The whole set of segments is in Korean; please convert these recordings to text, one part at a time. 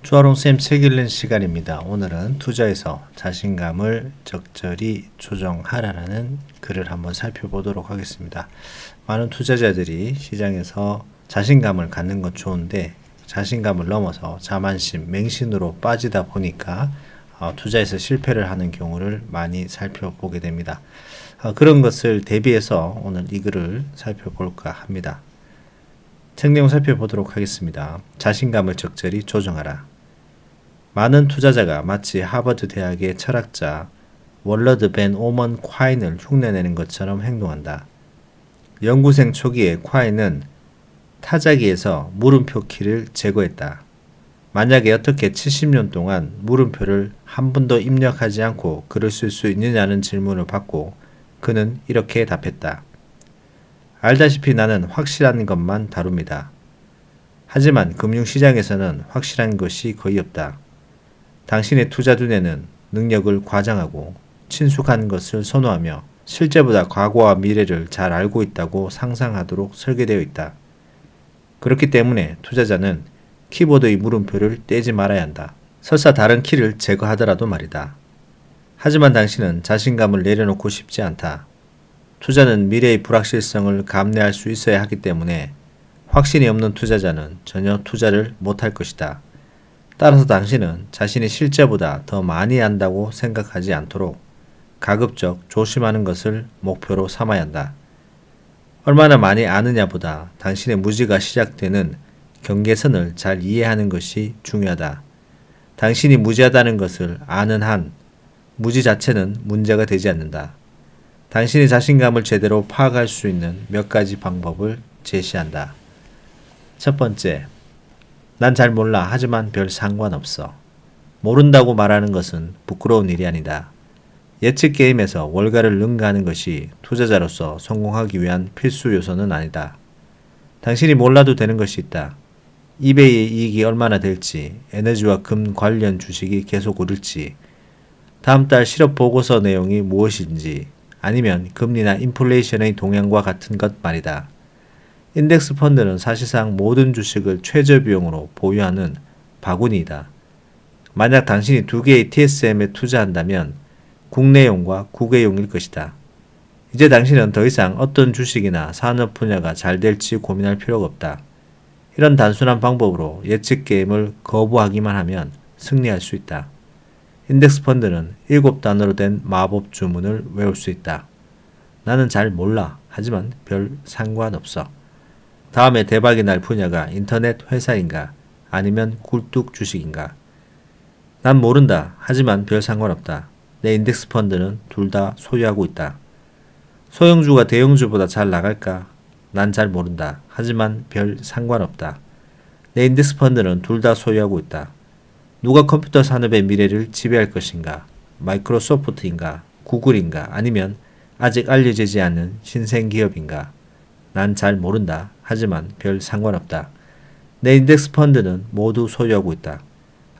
주아롱쌤 책 읽는 시간입니다. 오늘은 투자에서 자신감을 적절히 조정하라는 글을 한번 살펴보도록 하겠습니다. 많은 투자자들이 시장에서 자신감을 갖는 건 좋은데 자신감을 넘어서 자만심, 맹신으로 빠지다 보니까 투자에서 실패를 하는 경우를 많이 살펴보게 됩니다. 그런 것을 대비해서 오늘 이 글을 살펴볼까 합니다. 책 내용 살펴보도록 하겠습니다. 자신감을 적절히 조정하라. 많은 투자자가 마치 하버드 대학의 철학자 월러드 벤 오먼 콰인을 흉내내는 것처럼 행동한다. 연구생 초기에 콰인은 타자기에서 물음표 키를 제거했다. 만약에 어떻게 70년 동안 물음표를 한 번도 입력하지 않고 글을 쓸 수 있느냐는 질문을 받고 그는 이렇게 답했다. 알다시피 나는 확실한 것만 다룹니다. 하지만 금융시장에서는 확실한 것이 거의 없다. 당신의 투자 두뇌는 능력을 과장하고 친숙한 것을 선호하며 실제보다 과거와 미래를 잘 알고 있다고 상상하도록 설계되어 있다. 그렇기 때문에 투자자는 키보드의 물음표를 떼지 말아야 한다. 설사 다른 키를 제거하더라도 말이다. 하지만 당신은 자신감을 내려놓고 싶지 않다. 투자는 미래의 불확실성을 감내할 수 있어야 하기 때문에 확신이 없는 투자자는 전혀 투자를 못할 것이다. 따라서 당신은 자신이 실제보다 더 많이 안다고 생각하지 않도록 가급적 조심하는 것을 목표로 삼아야 한다. 얼마나 많이 아느냐보다 당신의 무지가 시작되는 경계선을 잘 이해하는 것이 중요하다. 당신이 무지하다는 것을 아는 한 무지 자체는 문제가 되지 않는다. 당신의 자신감을 제대로 파악할 수 있는 몇 가지 방법을 제시한다. 첫 번째, 난 잘 몰라. 하지만 별 상관없어. 모른다고 말하는 것은 부끄러운 일이 아니다. 예측 게임에서 월가를 능가하는 것이 투자자로서 성공하기 위한 필수 요소는 아니다. 당신이 몰라도 되는 것이 있다. 이베이의 이익이 얼마나 될지, 에너지와 금 관련 주식이 계속 오를지, 다음 달 실업 보고서 내용이 무엇인지, 아니면 금리나 인플레이션의 동향과 같은 것 말이다. 인덱스 펀드는 사실상 모든 주식을 최저 비용으로 보유하는 바구니이다. 만약 당신이 두 개의 TSM에 투자한다면 국내용과 국외용일 것이다. 이제 당신은 더 이상 어떤 주식이나 산업 분야가 잘 될지 고민할 필요가 없다. 이런 단순한 방법으로 예측 게임을 거부하기만 하면 승리할 수 있다. 인덱스 펀드는 7단어로 된 마법 주문을 외울 수 있다. 나는 잘 몰라. 하지만 별 상관없어. 다음에 대박이 날 분야가 인터넷 회사인가 아니면 굴뚝 주식인가. 난 모른다. 하지만 별 상관없다. 내 인덱스 펀드는 둘 다 소유하고 있다. 소형주가 대형주보다 잘 나갈까? 난 잘 모른다. 하지만 별 상관없다. 내 인덱스 펀드는 둘 다 소유하고 있다. 누가 컴퓨터 산업의 미래를 지배할 것인가? 마이크로소프트인가? 구글인가? 아니면 아직 알려지지 않은 신생 기업인가? 난 잘 모른다. 하지만 별 상관없다. 내 인덱스 펀드는 모두 소유하고 있다.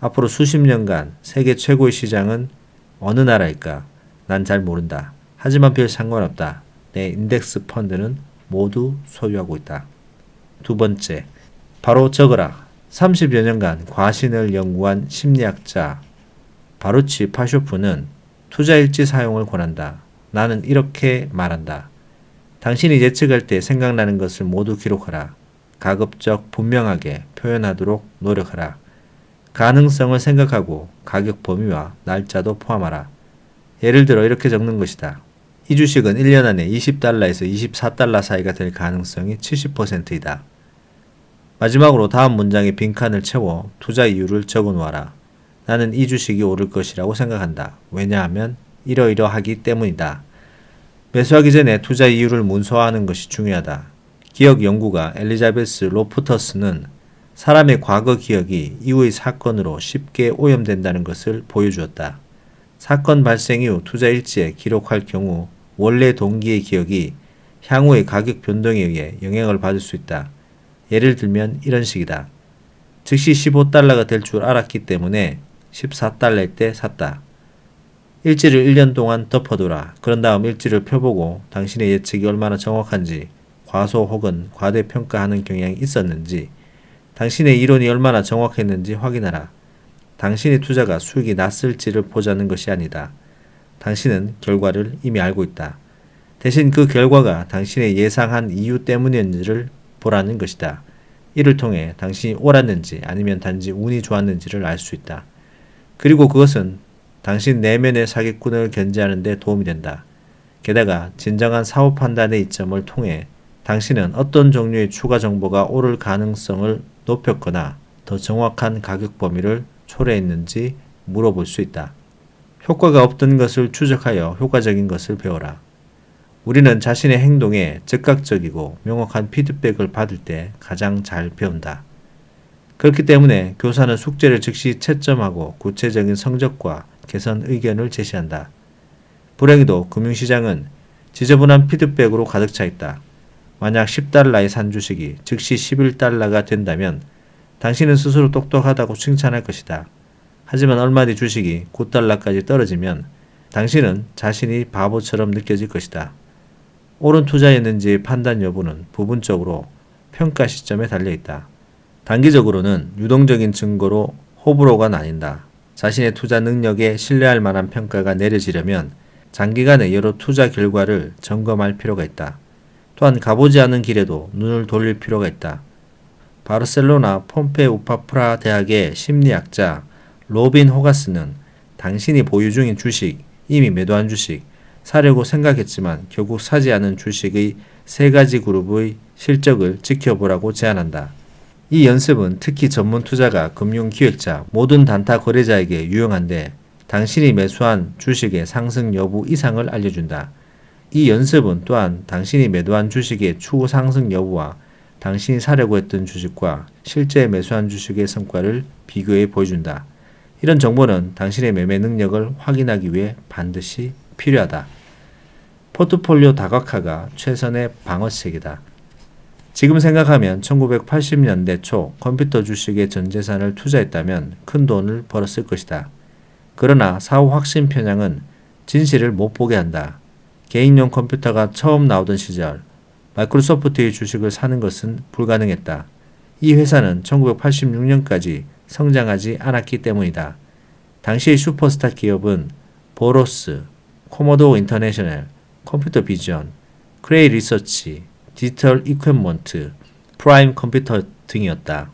앞으로 수십 년간 세계 최고의 시장은 어느 나라일까? 난 잘 모른다. 하지만 별 상관없다. 내 인덱스 펀드는 모두 소유하고 있다. 두 번째, 바로 적어라. 30여 년간 과신을 연구한 심리학자 바루치 파쇼프는 투자일지 사용을 권한다. 나는 이렇게 말한다. 당신이 예측할 때 생각나는 것을 모두 기록하라. 가급적 분명하게 표현하도록 노력하라. 가능성을 생각하고 가격 범위와 날짜도 포함하라. 예를 들어 이렇게 적는 것이다. 이 주식은 1년 안에 $20에서 $24 사이가 될 가능성이 70%이다. 마지막으로 다음 문장에 빈칸을 채워 투자 이유를 적어 놓아라. 나는 이 주식이 오를 것이라고 생각한다. 왜냐하면 이러이러하기 때문이다. 매수하기 전에 투자 이유를 문서화하는 것이 중요하다. 기억 연구가 엘리자베스 로프터스는 사람의 과거 기억이 이후의 사건으로 쉽게 오염된다는 것을 보여주었다. 사건 발생 이후 투자 일지에 기록할 경우 원래 동기의 기억이 향후의 가격 변동에 의해 영향을 받을 수 있다. 예를 들면 이런 식이다. 즉시 $15가 될 줄 알았기 때문에 $14일 때 샀다. 일지를 1년 동안 덮어둬라. 그런 다음 일지를 펴보고 당신의 예측이 얼마나 정확한지, 과소 혹은 과대평가하는 경향이 있었는지, 당신의 이론이 얼마나 정확했는지 확인하라. 당신의 투자가 수익이 났을지를 보자는 것이 아니다. 당신은 결과를 이미 알고 있다. 대신 그 결과가 당신의 예상한 이유 때문이었는지를 보라는 것이다. 이를 통해 당신이 옳았는지 아니면 단지 운이 좋았는지를 알 수 있다. 그리고 그것은 당신 내면의 사기꾼을 견제하는 데 도움이 된다. 게다가 진정한 사후 판단의 이점을 통해 당신은 어떤 종류의 추가 정보가 오를 가능성을 높였거나 더 정확한 가격 범위를 초래했는지 물어볼 수 있다. 효과가 없던 것을 추적하여 효과적인 것을 배워라. 우리는 자신의 행동에 즉각적이고 명확한 피드백을 받을 때 가장 잘 배운다. 그렇기 때문에 교사는 숙제를 즉시 채점하고 구체적인 성적과 개선 의견을 제시한다. 불행히도 금융시장은 지저분한 피드백으로 가득 차 있다. 만약 10달러에 산 주식이 즉시 11달러가 된다면 당신은 스스로 똑똑하다고 칭찬할 것이다. 하지만 얼마 뒤 주식이 9달러까지 떨어지면 당신은 자신이 바보처럼 느껴질 것이다. 옳은 투자였는지의 판단 여부는 부분적으로 평가 시점에 달려있다. 단기적으로는 유동적인 증거로 호불호가 나뉜다. 자신의 투자 능력에 신뢰할 만한 평가가 내려지려면 장기간의 여러 투자 결과를 점검할 필요가 있다. 또한 가보지 않은 길에도 눈을 돌릴 필요가 있다. 바르셀로나 폼페 우파프라 대학의 심리학자 로빈 호가스는 당신이 보유 중인 주식, 이미 매도한 주식, 사려고 생각했지만 결국 사지 않은 주식의 3가지 그룹의 실적을 지켜보라고 제안한다. 이 연습은 특히 전문 투자가 금융기획자, 모든 단타 거래자에게 유용한데 당신이 매수한 주식의 상승 여부 이상을 알려준다. 이 연습은 또한 당신이 매도한 주식의 추후 상승 여부와 당신이 사려고 했던 주식과 실제 매수한 주식의 성과를 비교해 보여준다. 이런 정보는 당신의 매매 능력을 확인하기 위해 반드시 필요하다. 포트폴리오 다각화가 최선의 방어책이다. 지금 생각하면 1980년대 초 컴퓨터 주식에 전 재산을 투자했다면 큰 돈을 벌었을 것이다. 그러나 사후 확신 편향은 진실을 못 보게 한다. 개인용 컴퓨터가 처음 나오던 시절 마이크로소프트의 주식을 사는 것은 불가능했다. 이 회사는 1986년까지 성장하지 않았기 때문이다. 당시의 슈퍼스타 기업은 보로스, 코모도어 인터내셔널, 컴퓨터 비전, 크레이 리서치, 디지털 이퀘먼트, 프라임 컴퓨터 등이었다.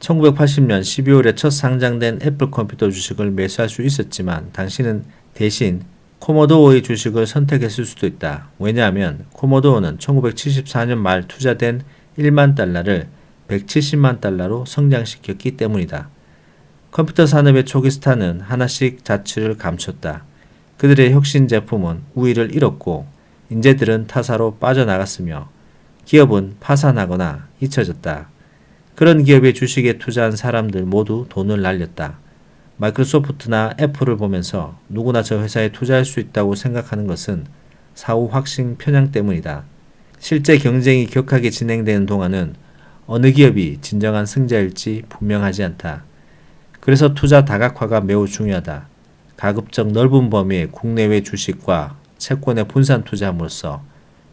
1980년 12월에 첫 상장된 애플 컴퓨터 주식을 매수할 수 있었지만 당신은 대신 코모도어의 주식을 선택했을 수도 있다. 왜냐하면 코모도어는 1974년 말 투자된 1만 달러를 170만 달러로 성장시켰기 때문이다. 컴퓨터 산업의 초기 스타는 하나씩 자취를 감췄다. 그들의 혁신 제품은 우위를 잃었고 인재들은 타사로 빠져나갔으며 기업은 파산하거나 잊혀졌다. 그런 기업의 주식에 투자한 사람들 모두 돈을 날렸다. 마이크로소프트나 애플을 보면서 누구나 저 회사에 투자할 수 있다고 생각하는 것은 사후 확신 편향 때문이다. 실제 경쟁이 격하게 진행되는 동안은 어느 기업이 진정한 승자일지 분명하지 않다. 그래서 투자 다각화가 매우 중요하다. 가급적 넓은 범위의 국내외 주식과 채권에 분산 투자함으로써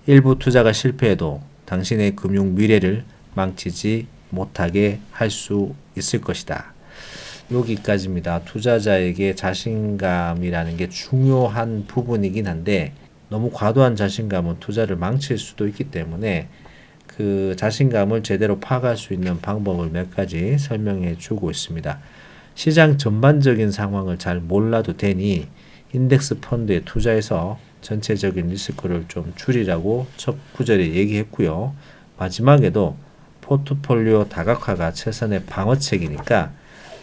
일부 투자가 실패해도 당신의 금융 미래를 망치지 못하게 할 수 있을 것이다. 여기까지입니다. 투자자에게 자신감이라는 게 중요한 부분이긴 한데 너무 과도한 자신감은 투자를 망칠 수도 있기 때문에 그 자신감을 제대로 파악할 수 있는 방법을 몇 가지 설명해 주고 있습니다. 시장 전반적인 상황을 잘 몰라도 되니 인덱스 펀드에 투자해서 전체적인 리스크를 좀 줄이라고 첫 구절에 얘기했고요. 마지막에도 포트폴리오 다각화가 최선의 방어책이니까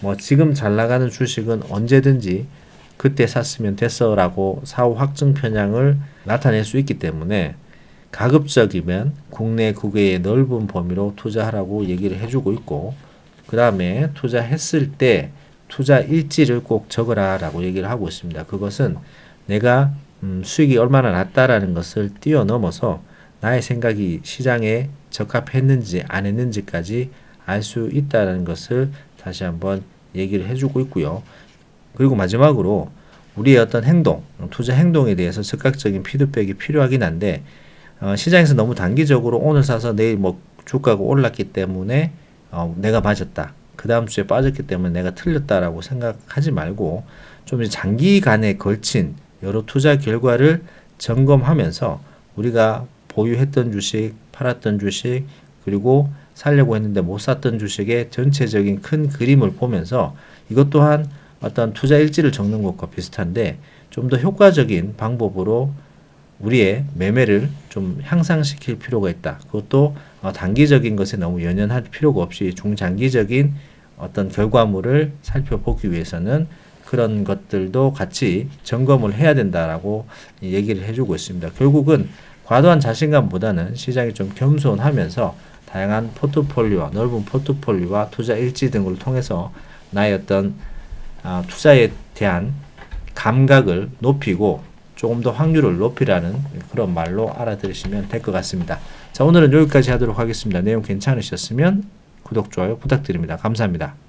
뭐 지금 잘 나가는 주식은 언제든지 그때 샀으면 됐어 라고 사후 확증 편향을 나타낼 수 있기 때문에 가급적이면 국내 국외의 넓은 범위로 투자하라고 얘기를 해주고 있고 그 다음에 투자했을 때 투자 일지를 꼭 적어라 라고 얘기를 하고 있습니다. 그것은 내가 수익이 얼마나 났다라는 것을 뛰어넘어서 나의 생각이 시장에 적합했는지 안 했는지까지 알 수 있다는 것을 다시 한번 얘기를 해주고 있고요. 그리고 마지막으로 우리의 어떤 행동, 투자 행동에 대해서 즉각적인 피드백이 필요하긴 한데 시장에서 너무 단기적으로 오늘 사서 내일 뭐 주가가 올랐기 때문에 내가 맞았다. 그 다음 주에 빠졌기 때문에 내가 틀렸다라고 생각하지 말고 좀 장기간에 걸친 여러 투자 결과를 점검하면서 우리가 보유했던 주식, 팔았던 주식, 그리고 살려고 했는데 못 샀던 주식의 전체적인 큰 그림을 보면서 이것 또한 어떤 투자 일지를 적는 것과 비슷한데 좀 더 효과적인 방법으로 우리의 매매를 좀 향상시킬 필요가 있다. 그것도 단기적인 것에 너무 연연할 필요가 없이 중장기적인 어떤 결과물을 살펴보기 위해서는 그런 것들도 같이 점검을 해야 된다라고 얘기를 해주고 있습니다. 결국은 과도한 자신감보다는 시장이 좀 겸손하면서 다양한 포트폴리오와 넓은 포트폴리오와 투자 일지 등을 통해서 나의 어떤 투자에 대한 감각을 높이고 조금 더 확률을 높이라는 그런 말로 알아들으시면 될 것 같습니다. 자, 오늘은 여기까지 하도록 하겠습니다. 내용 괜찮으셨으면 구독, 좋아요 부탁드립니다. 감사합니다.